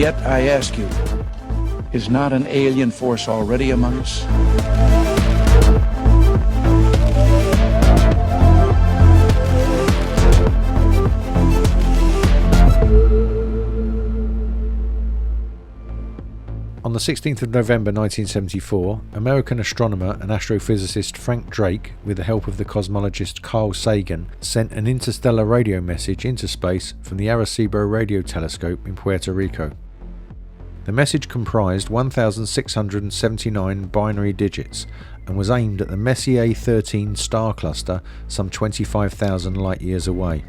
yet I ask you, is not an alien force already among us? On the 16th of November 1974, American astronomer and astrophysicist Frank Drake, with the help of the cosmologist Carl Sagan, sent an interstellar radio message into space from the Arecibo radio telescope in Puerto Rico. The message comprised 1,679 binary digits and was aimed at the Messier 13 star cluster some 25,000 light-years away.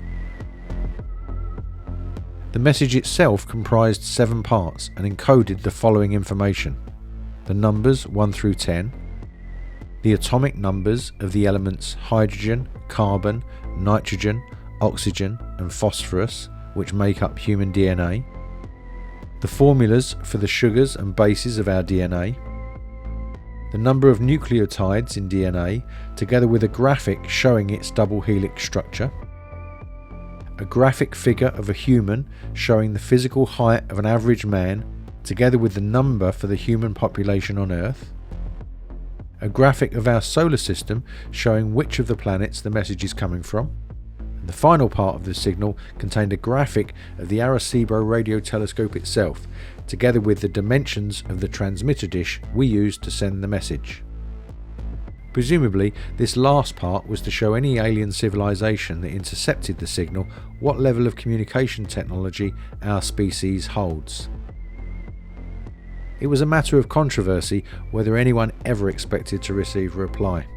The message itself comprised 7 parts and encoded the following information: the numbers 1 through 10, the atomic numbers of the elements hydrogen, carbon, nitrogen, oxygen and phosphorus, which make up human DNA, the formulas for the sugars and bases of our DNA, the number of nucleotides in DNA, together with a graphic showing its double helix structure, a graphic figure of a human showing the physical height of an average man, together with the number for the human population on Earth, a graphic of our solar system showing which of the planets the message is coming from, and the final part of the signal contained a graphic of the Arecibo radio telescope itself, together with the dimensions of the transmitter dish we used to send the message. Presumably, this last part was to show any alien civilization that intercepted the signal what level of communication technology our species holds. It was a matter of controversy whether anyone ever expected to receive a reply.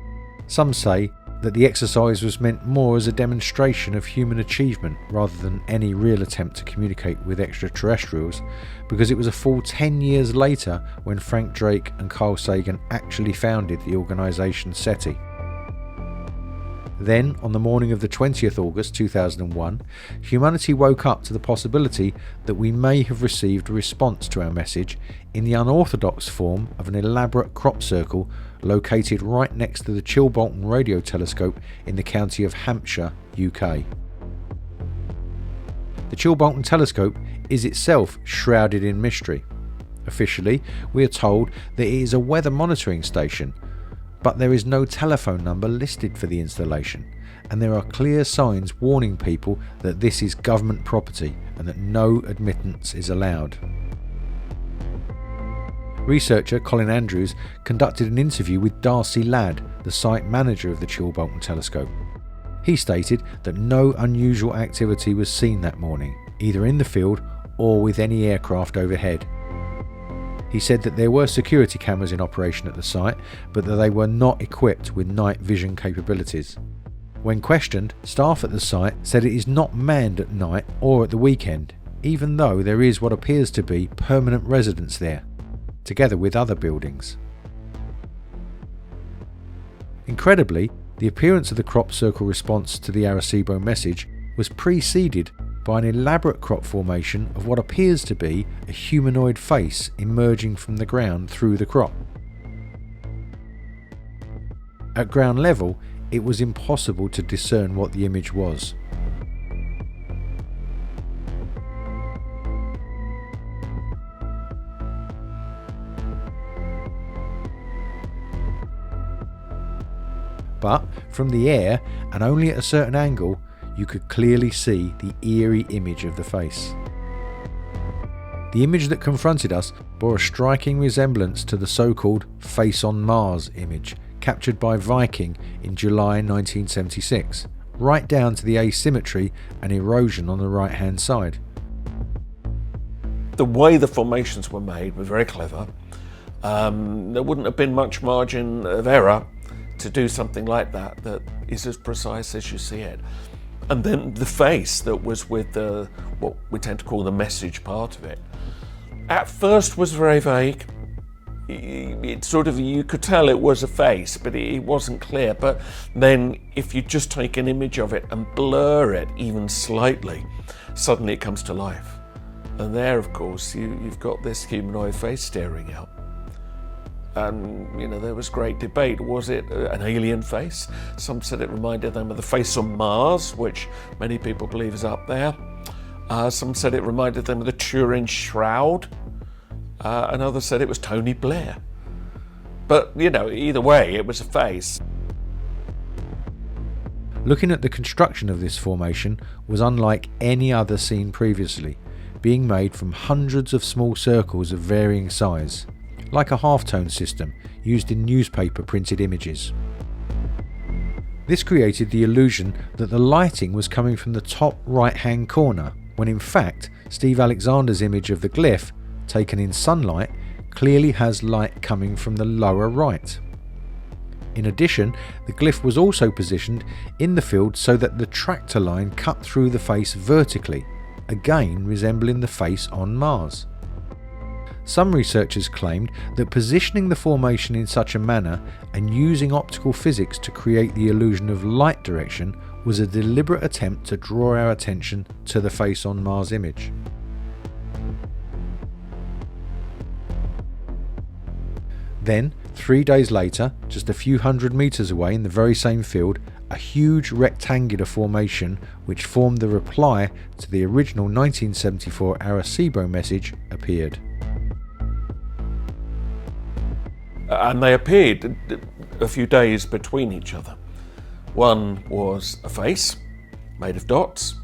Some say that the exercise was meant more as a demonstration of human achievement rather than any real attempt to communicate with extraterrestrials, because it was a full 10 years later when Frank Drake and Carl Sagan actually founded the organisation SETI. Then, on the morning of the 20th August 2001, humanity woke up to the possibility that we may have received a response to our message in the unorthodox form of an elaborate crop circle located right next to the Chilbolton radio telescope in the county of Hampshire, UK. The Chilbolton telescope is itself shrouded in mystery. Officially, we are told that it is a weather monitoring station, but there is no telephone number listed for the installation, and there are clear signs warning people that this is government property and that no admittance is allowed. Researcher Colin Andrews conducted an interview with Darcy Ladd, the site manager of the Chilbolton telescope. He stated that no unusual activity was seen that morning, either in the field or with any aircraft overhead. He said that there were security cameras in operation at the site, but that they were not equipped with night vision capabilities. When questioned, staff at the site said it is not manned at night or at the weekend, even though there is what appears to be permanent residence there, together with other buildings. Incredibly, the appearance of the crop circle response to the Arecibo message was preceded by an elaborate crop formation of what appears to be a humanoid face emerging from the ground through the crop. At ground level, it was impossible to discern what the image was. But from the air, and only at a certain angle, you could clearly see the eerie image of the face. The image that confronted us bore a striking resemblance to the so-called Face on Mars image captured by Viking in July 1976, right down to the asymmetry and erosion on the right-hand side. The way the formations were made were very clever. There wouldn't have been much margin of error to do something like that that is as precise as you see it. And then the face that was with the, what we tend to call the message part of it, at first was very vague. It sort of, you could tell it was a face, but it wasn't clear. But then if you just take an image of it and blur it even slightly, suddenly it comes to life. And there, of course, you've got this humanoid face staring out. And, you know, there was great debate. Was it an alien face? Some said it reminded them of the face on Mars, which many people believe is up there. Some said it reminded them of the Turin Shroud. And others said it was Tony Blair. But, either way, it was a face. Looking at the construction of this formation was unlike any other seen previously, being made from hundreds of small circles of varying size, like a halftone system used in newspaper printed images. This created the illusion that the lighting was coming from the top right-hand corner, when in fact Steve Alexander's image of the glyph, taken in sunlight, clearly has light coming from the lower right. In addition, the glyph was also positioned in the field so that the tractor line cut through the face vertically, again resembling the face on Mars. Some researchers claimed that positioning the formation in such a manner and using optical physics to create the illusion of light direction was a deliberate attempt to draw our attention to the face on Mars image. Then, 3 days later, just a few hundred metres away in the very same field, a huge rectangular formation which formed the reply to the original 1974 Arecibo message appeared. And they appeared a few days between each other. One was a face made of dots,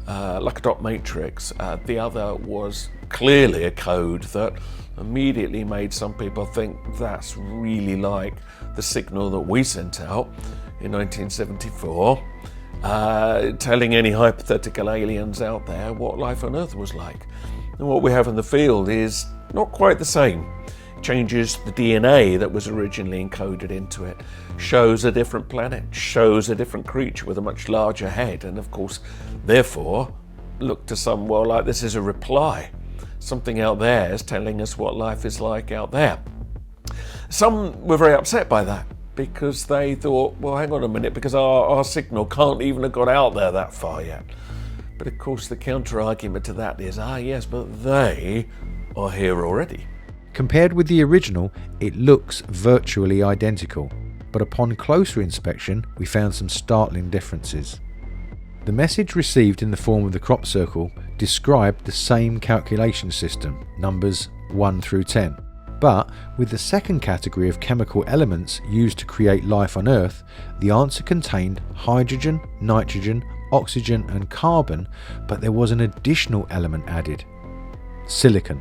like a dot matrix. The other was clearly a code that immediately made some people think that's really like the signal that we sent out in 1974, telling any hypothetical aliens out there what life on Earth was like. And what we have in the field is not quite the same. Changes the DNA that was originally encoded into it, shows a different planet, shows a different creature with a much larger head, and of course, therefore, look to some, well, like this is a reply. Something out there is telling us what life is like out there. Some were very upset by that because they thought, well, hang on a minute, because our signal can't even have got out there that far yet. But of course, the counter-argument to that is, yes, but they are here already. Compared with the original, it looks virtually identical, but upon closer inspection, we found some startling differences. The message received in the form of the crop circle described the same calculation system, numbers 1 through 10. But with the second category of chemical elements used to create life on Earth, the answer contained hydrogen, nitrogen, oxygen and carbon, but there was an additional element added: silicon.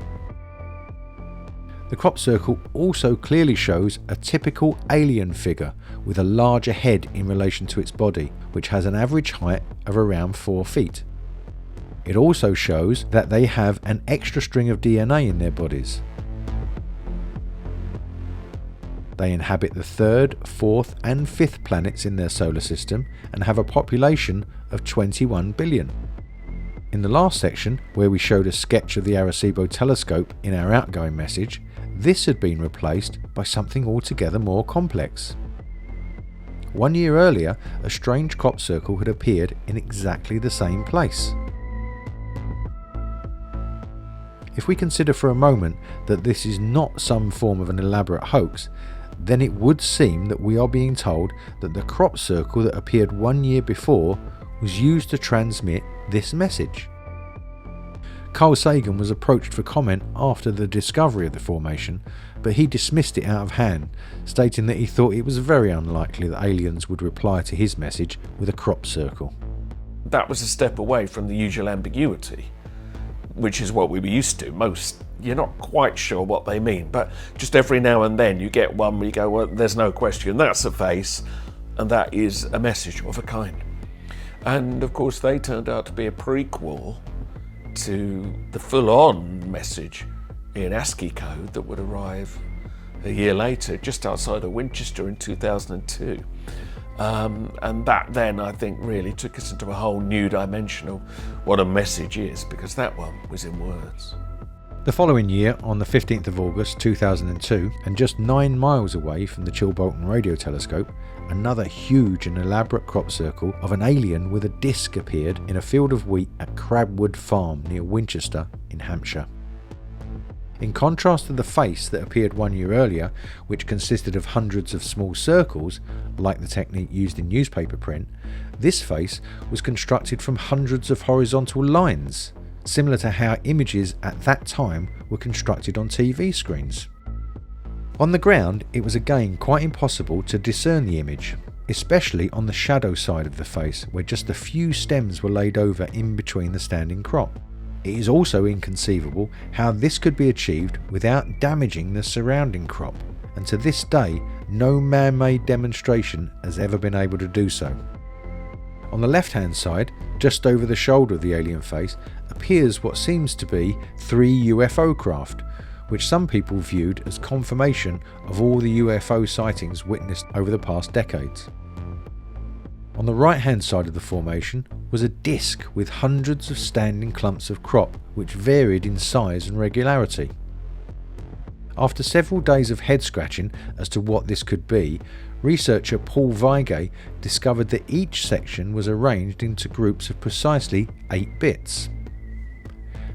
The crop circle also clearly shows a typical alien figure with a larger head in relation to its body, which has an average height of around 4 feet. It also shows that they have an extra string of DNA in their bodies. They inhabit the 3rd, 4th and 5th planets in their solar system and have a population of 21 billion. In the last section, where we showed a sketch of the Arecibo telescope in our outgoing message, this had been replaced by something altogether more complex. 1 year earlier, a strange crop circle had appeared in exactly the same place. If we consider for a moment that this is not some form of an elaborate hoax, then it would seem that we are being told that the crop circle that appeared 1 year before was used to transmit this message. Carl Sagan was approached for comment after the discovery of the formation, but he dismissed it out of hand, stating that he thought it was very unlikely that aliens would reply to his message with a crop circle. That was a step away from the usual ambiguity, which is what we were used to. Most, you're not quite sure what they mean, but just every now and then you get one where you go, well, there's no question, that's a face, and that is a message of a kind. And of course they turned out to be a prequel to the full-on message in ASCII code that would arrive a year later, just outside of Winchester in 2002. And that then, I think, really took us into a whole new dimension of what a message is, because that one was in words. The following year, on the 15th of August 2002, and just 9 miles away from the Chilbolton radio telescope, another huge and elaborate crop circle of an alien with a disc appeared in a field of wheat at Crabwood Farm near Winchester in Hampshire. In contrast to the face that appeared 1 year earlier, which consisted of hundreds of small circles, like the technique used in newspaper print, this face was constructed from hundreds of horizontal lines, similar to how images at that time were constructed on TV screens. On the ground, it was again quite impossible to discern the image, especially on the shadow side of the face, where just a few stems were laid over in between the standing crop. It is also inconceivable how this could be achieved without damaging the surrounding crop, and to this day, no man-made demonstration has ever been able to do so. On the left-hand side, just over the shoulder of the alien face, appears what seems to be 3 UFO craft, which some people viewed as confirmation of all the UFO sightings witnessed over the past decades. On the right-hand side of the formation was a disc with hundreds of standing clumps of crop which varied in size and regularity. After several days of head scratching as to what this could be, researcher Paul Weige discovered that each section was arranged into groups of precisely 8 bits.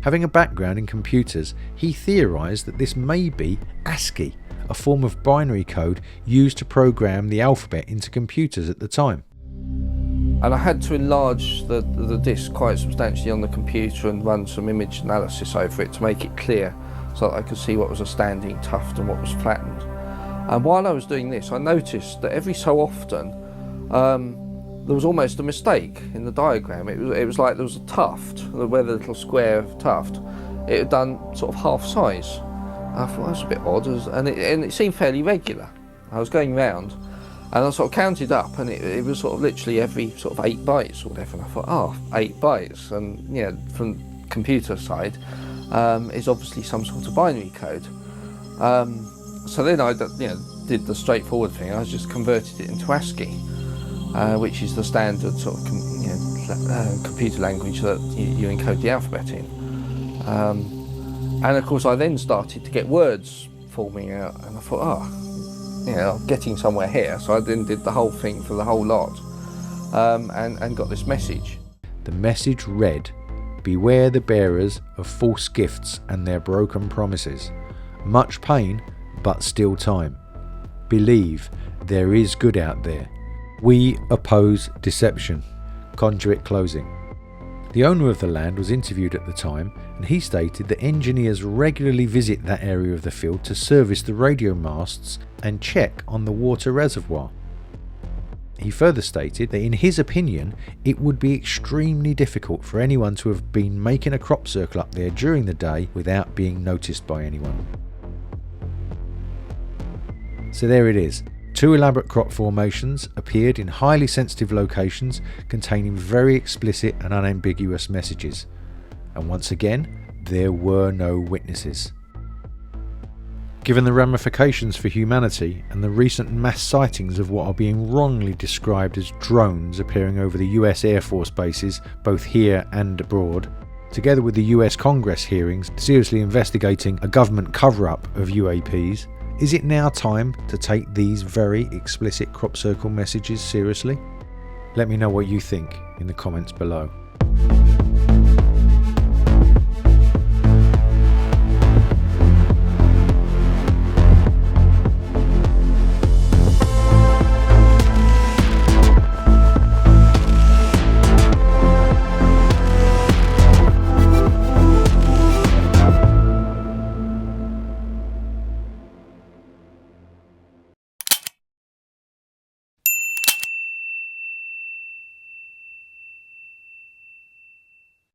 Having a background in computers, he theorised that this may be ASCII, a form of binary code used to program the alphabet into computers at the time. And I had to enlarge the disk quite substantially on the computer and run some image analysis over it to make it clear so that I could see what was a standing tuft and what was flattened. And while I was doing this, I noticed that every so often there was almost a mistake in the diagram. It was like there was a tuft, where the little square tuft, it had done sort of half size. I thought that's a bit odd, and it seemed fairly regular. I was going round and I sort of counted up, and it was sort of literally every sort of 8 bytes or whatever, and I thought, 8 bytes, and from computer side is obviously some sort of binary code. So then I did the straightforward thing. I just converted it into ASCII, which is the standard sort of computer language that you encode the alphabet in. And of course I then started to get words forming out, and I thought, I'm getting somewhere here. So I then did the whole thing for the whole lot, and got this message. The message read, "Beware the bearers of false gifts and their broken promises. Much pain, but still time. Believe there is good out there. We oppose deception." Conduit closing. The owner of the land was interviewed at the time, and he stated that engineers regularly visit that area of the field to service the radio masts and check on the water reservoir. He further stated that in his opinion it would be extremely difficult for anyone to have been making a crop circle up there during the day without being noticed by anyone. So there it is. 2 elaborate crop formations appeared in highly sensitive locations containing very explicit and unambiguous messages. And once again, there were no witnesses. Given the ramifications for humanity and the recent mass sightings of what are being wrongly described as drones appearing over the US Air Force bases both here and abroad, together with the US Congress hearings seriously investigating a government cover-up of UAPs, is it now time to take these very explicit crop circle messages seriously? Let me know what you think in the comments below.